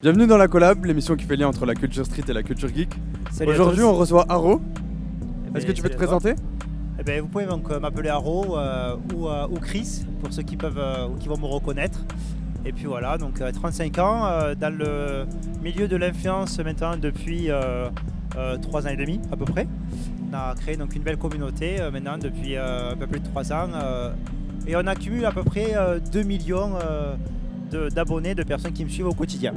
Bienvenue dans la collab, l'émission qui fait lien entre la culture street et la culture geek. Salut. Aujourd'hui on reçoit Haro. Eh Est-ce ben, que tu peux te salut à toi. présenter? Eh ben, vous pouvez donc m'appeler Haro ou Chris pour ceux qui peuvent ou qui vont me reconnaître. Et puis voilà, donc 35 ans dans le milieu de l'influence maintenant depuis 3 ans et demi à peu près. On a créé donc une belle communauté maintenant depuis un peu plus de 3 ans et on accumule à peu près 2 millions d'abonnés, de personnes qui me suivent au quotidien.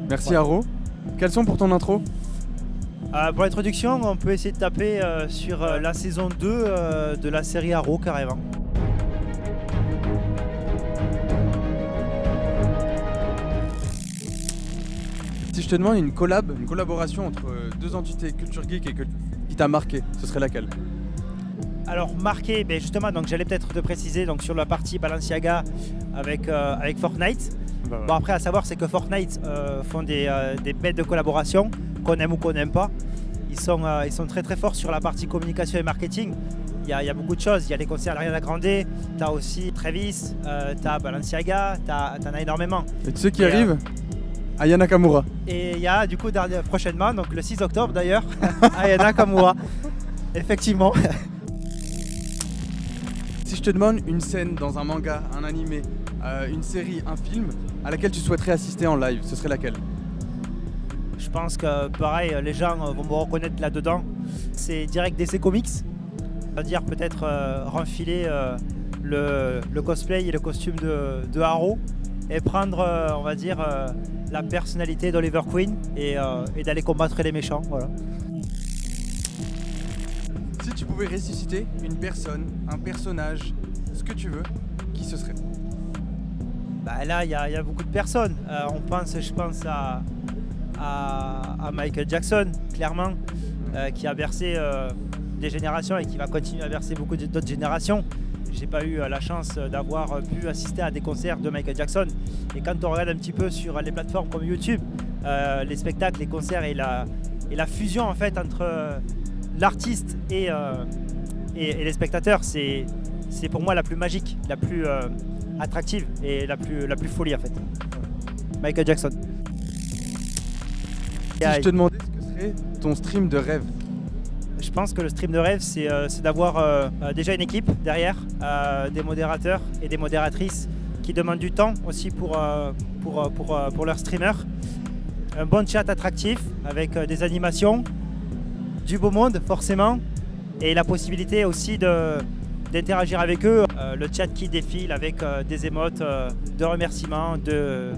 Merci Ouais. Haro. Quels sont pour ton intro? Pour l'introduction, on peut essayer de taper sur la saison 2 de la série Haro carrément. Si je te demande une collaboration entre deux entités culture geek et qui t'a marqué, ce serait laquelle? Alors marqué, ben justement, donc j'allais peut-être te préciser donc sur la partie Balenciaga avec Fortnite. Bon après à savoir c'est que Fortnite font des bêtes de collaboration, qu'on aime ou qu'on n'aime pas. Ils sont très très forts sur la partie communication et marketing. Il y a beaucoup de choses, il y a les concerts Ariana Grande, tu as aussi Travis, tu as Balenciaga, t'en as énormément. Et tu sais qui Et, arrive? Aya Nakamura. Et il y a du coup prochainement, donc le 6 octobre d'ailleurs, Aya Nakamura. Effectivement. Si je te demande une scène dans un manga, un animé, une série, un film, à laquelle tu souhaiterais assister en live, ce serait laquelle? Je pense que pareil, les gens vont me reconnaître là-dedans. C'est direct DC Comics. C'est-à-dire peut-être renfiler le cosplay et le costume de Haro et prendre, on va dire, la personnalité d'Oliver Queen et d'aller combattre les méchants. Voilà. Si tu pouvais ressusciter une personne, un personnage, ce que tu veux, qui ce serait? Bah, là, il y a beaucoup de personnes. Je pense à Michael Jackson, clairement, qui a bercé des générations et qui va continuer à bercer beaucoup d'autres générations. J'ai pas eu la chance d'avoir pu assister à des concerts de Michael Jackson. Et quand on regarde un petit peu sur les plateformes comme YouTube, les spectacles, les concerts et la fusion en fait entre l'artiste et les spectateurs, c'est pour moi la plus magique, la plus attractive et la plus folie en fait. Michael Jackson. Si je te demandais ce que serait ton stream de rêve? Je pense que le stream de rêve, c'est d'avoir déjà une équipe derrière, des modérateurs et des modératrices qui demandent du temps aussi pour leurs streamers. Un bon chat attractif avec des animations, du beau monde forcément, et la possibilité aussi d'interagir avec eux. Le chat qui défile avec des émotes de remerciements, de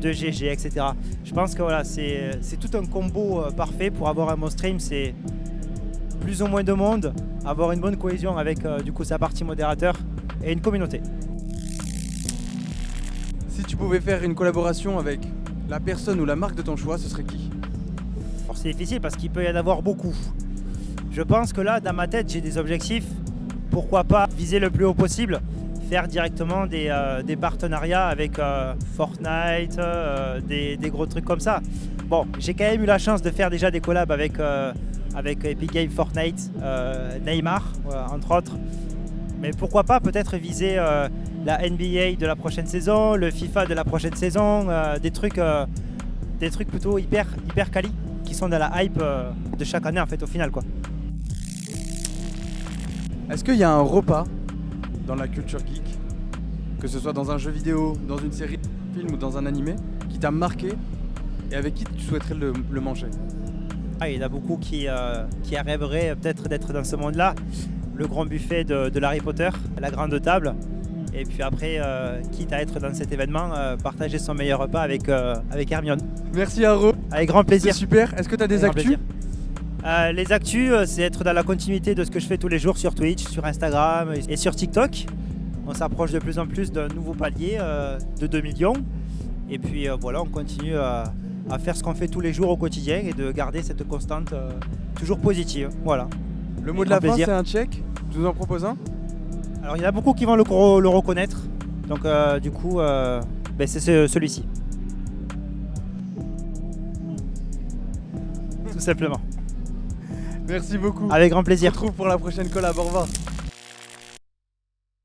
GG, etc. Je pense que voilà, c'est tout un combo parfait pour avoir un bon stream. C'est plus ou moins de monde, avoir une bonne cohésion avec du coup sa partie modérateur et une communauté. Si tu pouvais faire une collaboration avec la personne ou la marque de ton choix, ce serait qui? Alors, c'est difficile parce qu'il peut y en avoir beaucoup. Je pense que là, dans ma tête, j'ai des objectifs. Pourquoi pas viser le plus haut possible, faire directement des partenariats avec Fortnite, des gros trucs comme ça. Bon, j'ai quand même eu la chance de faire déjà des collabs avec Epic Games, Fortnite, Neymar, entre autres. Mais pourquoi pas peut-être viser la NBA de la prochaine saison, le FIFA de la prochaine saison, des trucs plutôt hyper quali qui sont dans la hype de chaque année en fait au final quoi. Est-ce qu'il y a un repas dans la culture geek, que ce soit dans un jeu vidéo, dans une série, un film ou dans un animé, qui t'a marqué et avec qui tu souhaiterais le manger? Il y en a beaucoup qui rêveraient peut-être d'être dans ce monde-là. Le grand buffet de l'Harry Potter, la grande table. Et puis après, quitte à être dans cet événement, partager son meilleur repas avec Hermione. Merci Haro. Avec grand C'est plaisir. super. Est-ce que tu as des Avec grand actus? plaisir. Les actus, c'est être dans la continuité de ce que je fais tous les jours sur Twitch, sur Instagram et sur TikTok. On s'approche de plus en plus d'un nouveau palier de 2 millions. Et puis voilà, on continue à faire ce qu'on fait tous les jours au quotidien et de garder cette constante toujours positive. Voilà. Le mot de Avec la grand fin, plaisir. c'est un check. Tu nous en proposes un? Alors il y en a beaucoup qui vont le reconnaître. Donc du coup, c'est celui-ci. Tout simplement. Merci beaucoup. Avec grand On se plaisir. retrouve pour la prochaine collab. Au revoir.